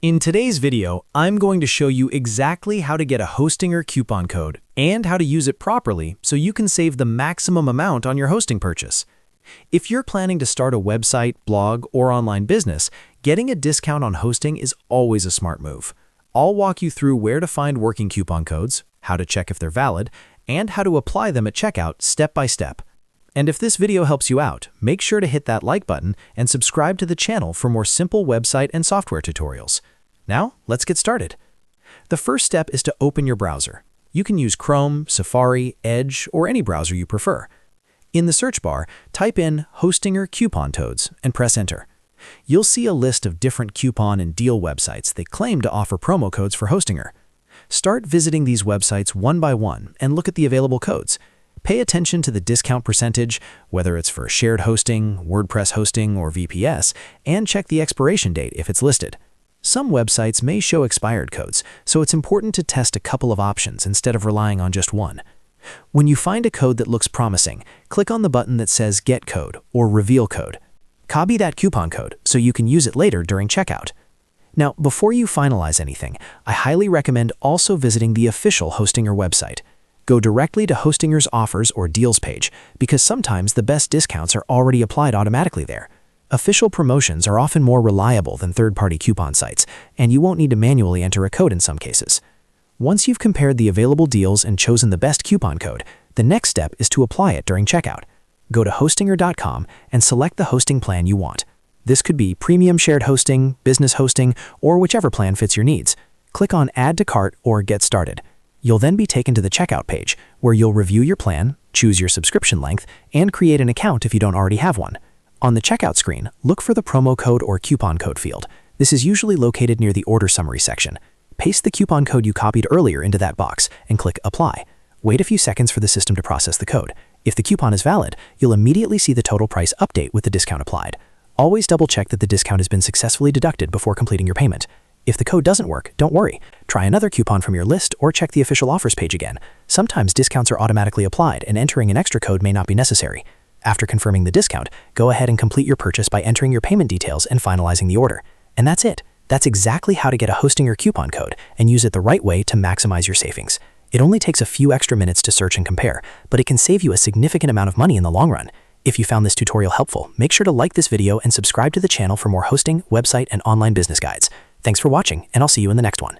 In today's video, I'm going to show you exactly how to get a Hostinger coupon code and how to use it properly so you can save the maximum amount on your hosting purchase. If you're planning to start a website, blog, or online business, getting a discount on hosting is always a smart move. I'll walk you through where to find working coupon codes, how to check if they're valid, and how to apply them at checkout step by step. And if this video helps you out, make sure to hit that like button and subscribe to the channel for more simple website and software tutorials. Now, let's get started. The first step is to open your browser. You can use Chrome, Safari, Edge, or any browser you prefer. In the search bar, type in Hostinger coupon codes and press enter. You'll see a list of different coupon and deal websites that claim to offer promo codes for Hostinger. Start visiting these websites one by one and look at the available codes. Pay attention to the discount percentage, whether it's for shared hosting, WordPress hosting, or VPS, and check the expiration date if it's listed. Some websites may show expired codes, so it's important to test a couple of options instead of relying on just one. When you find a code that looks promising, click on the button that says Get Code or Reveal Code. Copy that coupon code so you can use it later during checkout. Now, before you finalize anything, I highly recommend also visiting the official Hostinger website. Go directly to Hostinger's offers or deals page because sometimes the best discounts are already applied automatically there. Official promotions are often more reliable than third-party coupon sites, and you won't need to manually enter a code in some cases. Once you've compared the available deals and chosen the best coupon code, the next step is to apply it during checkout. Go to Hostinger.com and select the hosting plan you want. This could be premium shared hosting, business hosting, or whichever plan fits your needs. Click on Add to Cart or Get Started. You'll then be taken to the checkout page, where you'll review your plan, choose your subscription length, and create an account if you don't already have one. On the checkout screen, look for the promo code or coupon code field. This is usually located near the order summary section. Paste the coupon code you copied earlier into that box and click Apply. Wait a few seconds for the system to process the code. If the coupon is valid, you'll immediately see the total price update with the discount applied. Always double-check that the discount has been successfully deducted before completing your payment. If the code doesn't work, don't worry. Try another coupon from your list or check the official offers page again. Sometimes discounts are automatically applied and entering an extra code may not be necessary. After confirming the discount, go ahead and complete your purchase by entering your payment details and finalizing the order. And that's it. That's exactly how to get a Hostinger coupon code and use it the right way to maximize your savings. It only takes a few extra minutes to search and compare, but it can save you a significant amount of money in the long run. If you found this tutorial helpful, make sure to like this video and subscribe to the channel for more hosting, website, and online business guides. Thanks for watching, and I'll see you in the next one.